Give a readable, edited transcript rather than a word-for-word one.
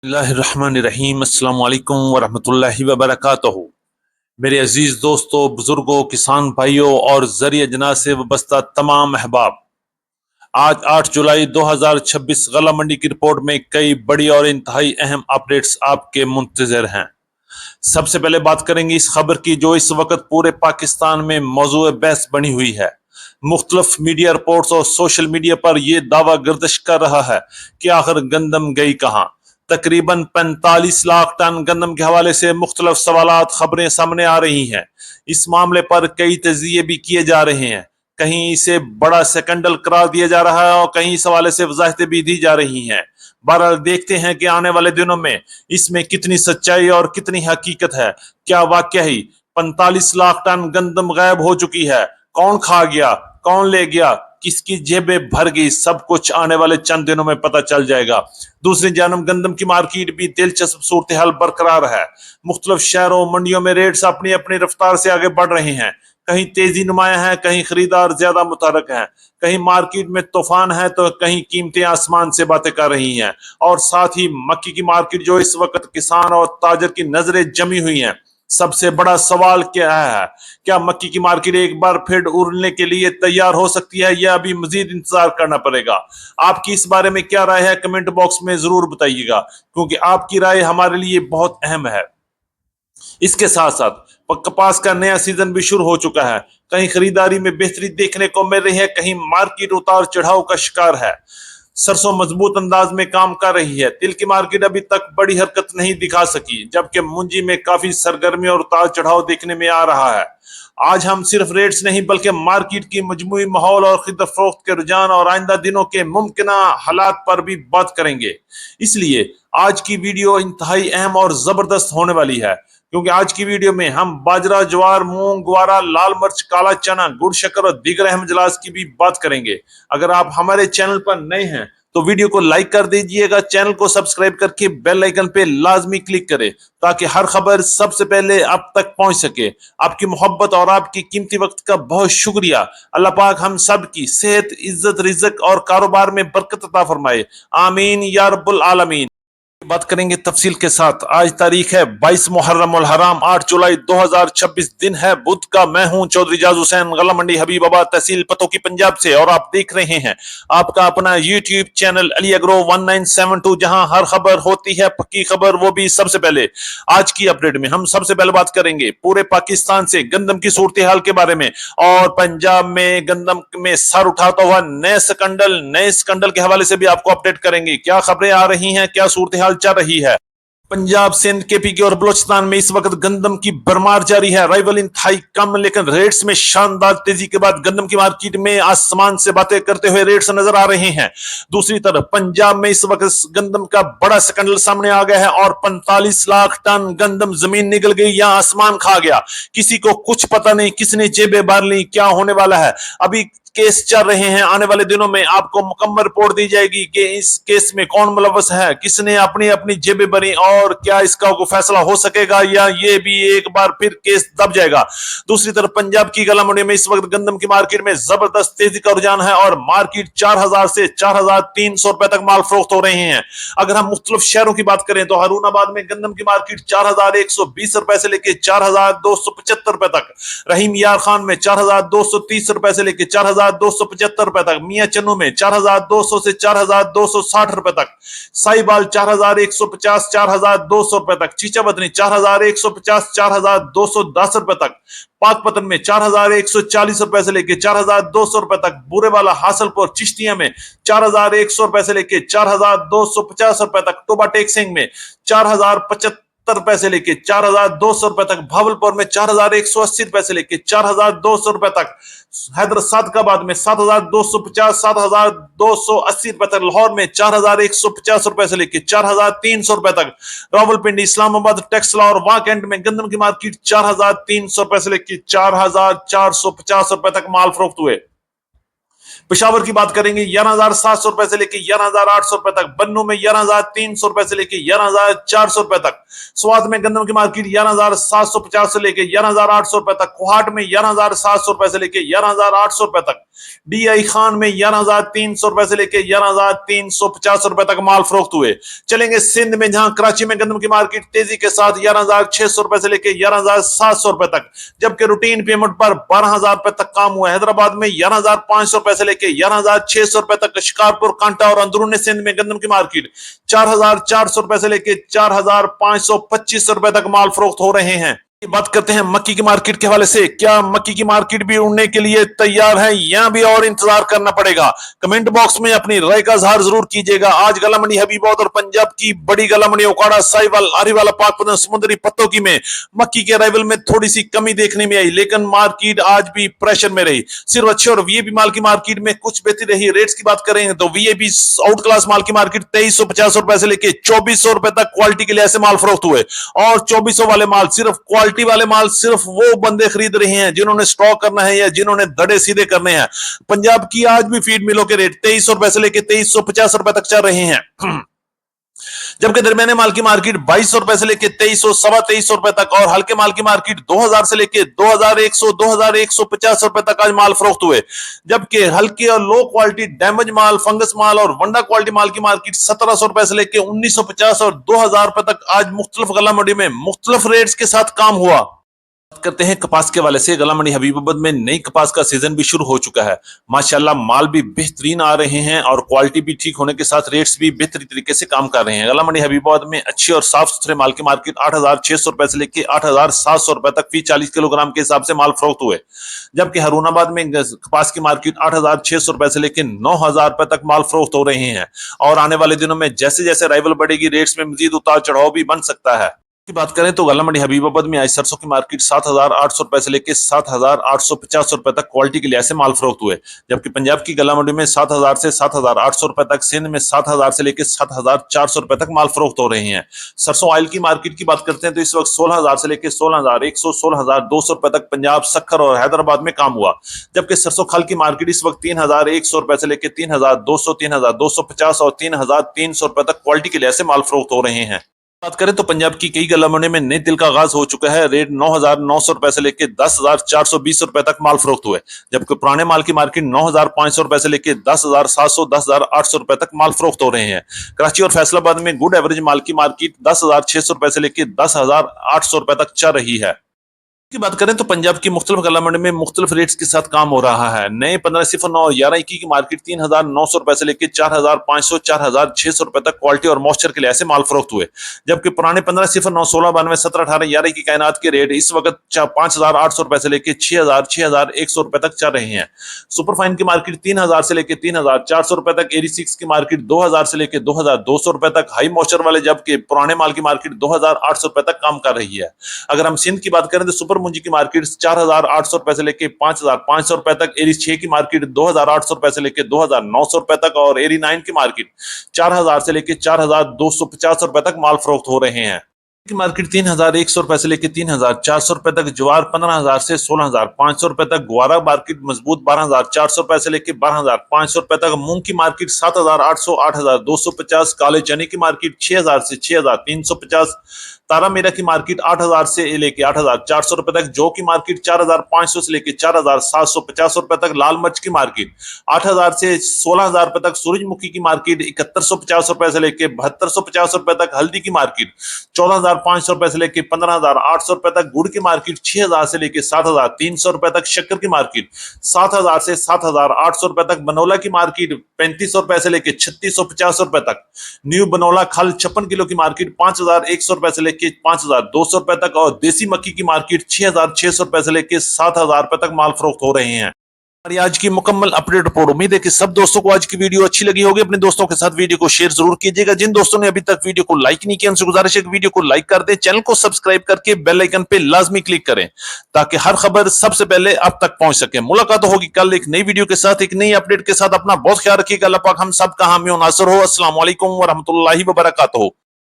बिस्मिल्लाहिर्रहमानिर्रहीम। अस्सलाम वालेकुम वरहमतुल्लाहि वबरकातुहू। मेरे अजीज दोस्तों, बुजुर्गों, किसान भाइयों और जरिए जना से वबस्ता तमाम अहबाब, आज 8 जुलाई 2026 गला मंडी की रिपोर्ट में कई बड़ी और इंतहाई अहम अपडेट्स आपके मुंतजर हैं। सबसे पहले बात करेंगे इस खबर की जो इस वक्त पूरे पाकिस्तान में मौजूद बहस बनी हुई है। मुख्तलिफ मीडिया रिपोर्ट्स और सोशल मीडिया पर यह दावा गर्दिश कर रहा है कि आखिर गंदम गई कहां। तकरीबन 45 लाख टन गंदम के हवाले से मुख्तलिफ सवालात खबरें सामने आ रही हैं। इस मामले पर कई तजिए भी किए जा रहे हैं। कहीं इसे बड़ा स्कैंडल करार दिया जा रहा है और कहीं इस हवाले से वजाहतें भी दी जा रही हैं। बहरहाल देखते हैं कि आने वाले दिनों में इसमें कितनी सच्चाई और कितनी हकीकत है। क्या वाकया ही 45 लाख टन गंदम गायब हो चुकी है? कौन खा गया, कौन ले गया, किसकी जेबें भर गई, सब कुछ आने वाले चंद दिनों में पता चल जाएगा। दूसरी जानब गंदम की मार्केट भी दिलचस्प सूरत हाल बरकरार है। मुख्तलिफ शहरों मंडियों में रेट्स अपनी अपनी रफ्तार से आगे बढ़ रहे हैं। कहीं तेजी नुमाया है, कहीं खरीदार ज्यादा मुतहरक हैं, कहीं मार्केट में तूफान है तो कहीं कीमतें आसमान से बातें कर रही हैं। और साथ ही मक्की की मार्केट जो इस वक्त किसान और ताजर की नजरें जमी हुई हैं। सबसे बड़ा सवाल क्या है, क्या मक्की की मार्केट एक बार फिर उड़ने के लिए तैयार हो सकती है या अभी मजीद इंतजार करना पड़ेगा? आपकी इस बारे में क्या राय है, कमेंट बॉक्स में जरूर बताइएगा, क्योंकि आपकी राय हमारे लिए बहुत अहम है। इसके साथ साथ कपास का नया सीजन भी शुरू हो चुका है। कहीं खरीदारी में बेहतरी देखने को मिल रही है, कहीं मार्केट उतार चढ़ाव का शिकार है। सरसों मजबूत अंदाज में काम कर रही है। तिल की मार्केट अभी तक बड़ी हरकत नहीं दिखा सकी, जबकि मुंजी में काफी सरगर्मी और उतार चढ़ाव देखने में आ रहा है। आज हम सिर्फ रेट्स नहीं बल्कि मार्केट की मजमूई माहौल और खरीद फरोख्त के रुझान और आइंदा दिनों के मुमकिन हालात पर भी बात करेंगे। इसलिए आज की वीडियो इंतहाई अहम और जबरदस्त होने वाली है, क्योंकि आज की वीडियो में हम बाजरा, ज्वार, मूंग, ग्वारा, लाल मिर्च, काला चना, गुड़, शक्कर और दीगर अहम इजलास की भी बात करेंगे। अगर आप हमारे चैनल पर नए हैं तो वीडियो को लाइक कर दीजिएगा, चैनल को सब्सक्राइब करके बेल आइकन पे लाजमी क्लिक करें ताकि हर खबर सबसे पहले आप तक पहुंच सके। आपकी मोहब्बत और आपकी कीमती वक्त का बहुत शुक्रिया। अल्लाह पाक हम सब की सेहत, इज्जत, रिज़्क और कारोबार में बरकत अता फरमाए। आमीन या रब्बुल आलमीन। बात करेंगे तफसील के साथ। आज तारीख है 22 मुहर्रम उल हराम, 8 जुलाई 2026, दिन है बुध का। मैं हूं चौधरी जाज हुसैन, गला मंडी हबीबाबाद, तहसील पतोकी, पंजाब से, और आप देख रहे हैं आपका अपना यूट्यूब चैनल अली एग्रो 1972, जहां हर खबर होती है पक्की खबर, वो भी सबसे पहले। आज की अपडेट में हम सबसे पहले बात करेंगे पूरे पाकिस्तान से गंदम की सूरत हाल के बारे में, और पंजाब में गंदम में सर उठाता हुआ नए स्कंडल के हवाले से भी आपको अपडेट करेंगे। क्या खबरें आ रही हैं, क्या सूरत हाल चल रही है। पंजाब, सिंध, केपी और बलोचिस्तान में इस वक्त गंदम की भरमार जारी है। राइवल इंतहाई कम, लेकिन रेट्स में शानदार तेजी के बाद गंदम की मार्केट में आसमान से बातें करते हुए रेट्स नजर आ रहे हैं। दूसरी तरफ पंजाब में इस वक्त गंदम का बड़ा स्कैंडल सामने आ गया है और 45 लाख टन गंदम जमीन निकल गई या आसमान खा गया। किसी को कुछ पता नहीं, किसने जेबें भर ली, क्या होने वाला है। अभी केस चल रहे हैं, आने वाले दिनों में आपको मुकम्मल रिपोर्ट दी जाएगी कि इस केस में कौन मुलव्वस है, किसने अपनी अपनी जेबें भरी, और क्या इसका कोई फैसला हो सकेगा या ये भी एक बार फिर केस दब जाएगा। दूसरी तरफ पंजाब की गला मंडी में इस वक्त गंदम की मार्केट में जबरदस्त तेजी का रुझान है और मार्केट 4000 से 4300 रुपए तक माल फरोख्त हो रहे हैं। अगर हम मुख्तलिफ शहरों की बात करें तो हरूनाबाद में गंदम की मार्केट 4120 रुपए से लेकर 4275 रुपए तक, रहीम यार खान में 4230 रुपए से लेकर 4275 रुपए तक, मियां चन्नू में 4200 से 4260 रुपए तक, साहिबाल 4150 4200 रुपए तक, चीचा बदनी 4150 4210 रुपए तक, पाकपतन में 4140 रुपए से लेकर 4200 रुपए तक, बुरेवाला, हासलपुर, चिश्तिया में 4100 रुपए से लेकर 4250 रुपए तक, टोबा टेक सिंह में 4075 रुपए से लेके 4200 रुपए तक, भावलपुर में 4180 रुपए से लेके 4200 रुपए तक, सादकाबाद में 7250 7280 रुपए तक, लाहौर में 4150 रुपए से लेके 4300 रुपए तक, रावलपिंडी, इस्लामाबाद, टेक्सला और वाकंड में गंदम की मार्केट 4300 रुपए से लेके 4450 रुपए तक माल फरोख्त हुए। पेशावर की बात करेंगे 11,700 रुपए से लेके 11,800 रुपए तक, बन्नू में 11,300 रुपए से लेके 11,400 रुपए तक, स्वात में गंदम की मार्केट 11,750 से लेके 11,800 रुपए तक, कोहाट में 11,700 रुपए से लेके 11,800 रुपए तक, डीआई खान में 11,300 रुपए से लेके 11,350 रुपए तक माल फरोख्त हुए। चलेंगे सिंध में, जहां कराची में गंदम की मार्केट तेजी के साथ 11,600 रुपए से लेके 11,700 रुपए तक, जबकि रूटीन पेमेंट पर 12,000 रुपए तक काम हुआ। हैदराबाद में 11,500 रुपए से लेके 11,600 रुपए तक, शिकारपुर, कांटा और अंदरून सिंध में गंदम की मार्केट 4,400 रुपए से लेके 4,525 रुपए तक माल फरोख्त हो रहे हैं। बात करते हैं मक्की की मार्केट के हवाले से। क्या मक्की की मार्केट भी उड़ने के लिए तैयार है या भी और इंतजार करना पड़ेगा? कमेंट बॉक्स में अपनी राय का इजहार जरूर कीजिएगा। आज गला मंडी हबीबाबाद और पंजाब की बड़ी गला मंडी ओकाड़ा, साहिवाल, आरीवाला, पाकपतन, समुद्री पत्तों की में मक्की के अराइवल में थोड़ी सी कमी देखने में आई, लेकिन मार्केट आज भी प्रेशर में रही। सिर्फ अच्छे और वीआईपी माल की मार्केट में कुछ बेहतरी रही। रेट्स की बात करें तो वीआईपी आउट क्लास माल की मार्केट 2350 रुपए से लेके 2400 रुपए तक क्वालिटी के लिए ऐसे माल फरोख्त हुए। और 2400 वाले माल, सिर्फ क्वालिटी वाले माल सिर्फ वो बंदे खरीद रहे हैं जिन्होंने स्टॉक करना है या जिन्होंने दड़े सीधे करने हैं। पंजाब की आज भी फीड मिलों के रेट 2300 रुपए से लेके 2350 रुपए तक चल रहे हैं, जबकि दरमियाने माल की मार्केट 2200 रुपए से लेके 2300, 2350 रुपए तक, और हल्के माल की मार्केट 2000 से लेके 2100, 2150 रुपए तक आज माल फरोख्त हुए। जबकि हल्के और लो क्वालिटी डैमेज माल, फंगस माल और वंडा क्वालिटी माल की मार्केट 1700 रुपए से लेके 1950 और 2000 रुपए तक आज मुख्तलिफ गला मंडी में मुख्तलिफ रेट्स के साथ काम हुआ। बात करते हैं कपास के वाले से। गला मंडी हबीबाबाद में नई कपास का सीजन भी शुरू हो चुका है। माशाल्लाह माल भी बेहतरीन आ रहे हैं और क्वालिटी भी ठीक होने के साथ रेट्स भी बेहतरीन तरीके से काम कर रहे हैं। गला मंडी हबीबाबाद में अच्छे और साफ सुथरे माल की मार्केट 8,600 रुपए से लेकर 8,700 रुपए तक फी 40 किलोग्राम के हिसाब से माल फरोख्त हुए। जबकि हारूनाबाद में कपास की मार्केट 8,600 रुपए से लेकर 9,000 रुपए तक माल फरोख्त हो रहे हैं। और आने वाले दिनों में जैसे जैसे अराइवल बढ़ेगी, रेट्स में मजीद उतार चढ़ाव भी बन सकता है। की बात करें तो गला मंडी हबीबाबाद में आज सरसों की मार्केट 7,800 रुपए से लेकर 7,850 रुपए तक क्वालिटी के लिए ऐसे माल फरोख्त हुए। जबकि पंजाब की गला मंडी में 7,000 से 7,800 रुपए तक, सिंध में 7,000 से लेकर 7,400 रुपए तक माल फरोख्त हो रहे हैं। सरसों ऑयल की मार्केट की बात करते हैं तो इस वक्त 16,000 से लेकर 16,100, 16,200 रुपए तक पंजाब, सखर और हैदराबाद में काम हुआ। जबकि सरसों खल की मार्केट इस वक्त 3,100 रुपए से लेकर 3,200, 3,250 और 3,300 रुपए तक क्वालिटी के लिए ऐसे माल फरोख्त हो रहे हैं। बात करें तो पंजाब की कई गला मंडी में नए तिल का आगाज हो चुका है। रेट 9,900 रुपए से लेकर 10,420 रुपए तक माल फरोख्त हुए। जबकि पुराने माल की मार्केट 9,500 रुपए से लेकर 10,700, 10,800 रुपए तक माल फरोख्त हो रहे हैं। कराची और फैसलाबाद में गुड एवरेज माल की मार्केट 10,600 रुपए से लेकर 10,800 रुपए तक चल रही है। की बात करें तो पंजाब की मुख्तलिफ गला मंडी में मुख्तलिफ रेट्स के साथ काम हो रहा है। नए 1509 और 1121 की मार्केट 3,900 रुपए से लेकर 4,500, 4,600 रुपए तक क्वालिटी और मॉइस्चर के लिए ऐसे माल फरोख्त हुए। जबकि पुराने 1509, 1692, 1718, 11 की कायनात के रेट इस वक्त 5,800 रुपए से लेकर 6,000, 6,100 रुपए तक चल रहे हैं। सुपरफाइन की मार्केट 3,000 से लेकर 3,400 रुपए तक, 86 की मार्केट 2,000 से लेकर 2,200 रुपए तक, हाई मॉइस्चर वाले जबकि पुराने माल की मार्केट 2,800 रुपए तक काम कर रही है। अगर हम सिंध की बात करें तो सुपर मुंजी की मार्केट 4,800 रुपए से लेकर 5,500 रुपए तक, एरी 6 की मार्केट 2,800 रुपए से लेकर 2,900 रुपए तक, और एरी 9 की मार्केट 4,000 से लेकर 4,250 रुपए तक माल फरोख्त हो रहे हैं। की मार्केट 3,100 रुपए से लेकर 3,400 रुपए तक, ज्वार 15,000 से 16,500 रुपए तक, ग्वारा मार्केट मजबूत 12,400 रुपए से लेकर 12,500 रुपए तक, मूंग की मार्केट 7,800, 8,250, काले चने की मार्केट 6,000 से 6,350, तारा मीरा की मार्केट 8,000 से लेकर 8,400 रुपए तक, जौ की मार्केट 4,500 से लेकर 4,750 रुपए तक, लाल मिर्च की मार्केट 8,000 से 16,000 रुपए तक, सूरजमुखी की मार्केट 7,150 रुपए से लेकर 7,250 रुपए तक, हल्दी की मार्केट 14,500 रुपए से लेकर 15,800 रुपए तक, गुड़ की मार्केट 6,000 से लेकर 7,300 रुपए तक, शक्कर की मार्केट 7,000 से 7,800 रुपए तक, बनोला की मार्केट 3,500 रुपए से लेकर 3,650 रुपए तक, न्यू बनोला खल 56 किलो की मार्केट 5,100 रुपए से लेकर 5,200 रुपए तक, और देसी मक्की की मार्केट 6,600 रुपए से लेकर 7,000 रुपए तक माल फरोख्त हो रहे हैं। हमारी आज की मुकम्मल अपडेट रिपोर्ट। उम्मीद है कि सब दोस्तों को आज की वीडियो अच्छी लगी होगी। अपने दोस्तों के साथ वीडियो को शेयर जरूर कीजिएगा। जिन दोस्तों ने अभी तक वीडियो को लाइक नहीं किया उनसे गुजारिश है कि वीडियो को लाइक कर दें, चैनल को सब्सक्राइब करके बेल आइकन पे लाजमी क्लिक करें ताकि हर खबर सबसे पहले आप तक पहुंच सके। मुलाकात होगी कल एक नई वीडियो के साथ, एक नई अपडेट के साथ। अपना बहुत ख्याल रखिएगा। अल्लाह पाक हम सब का हामी और नासिर हो। अस्सलाम वालेकुम व रहमतुल्लाहि व बरकातहू।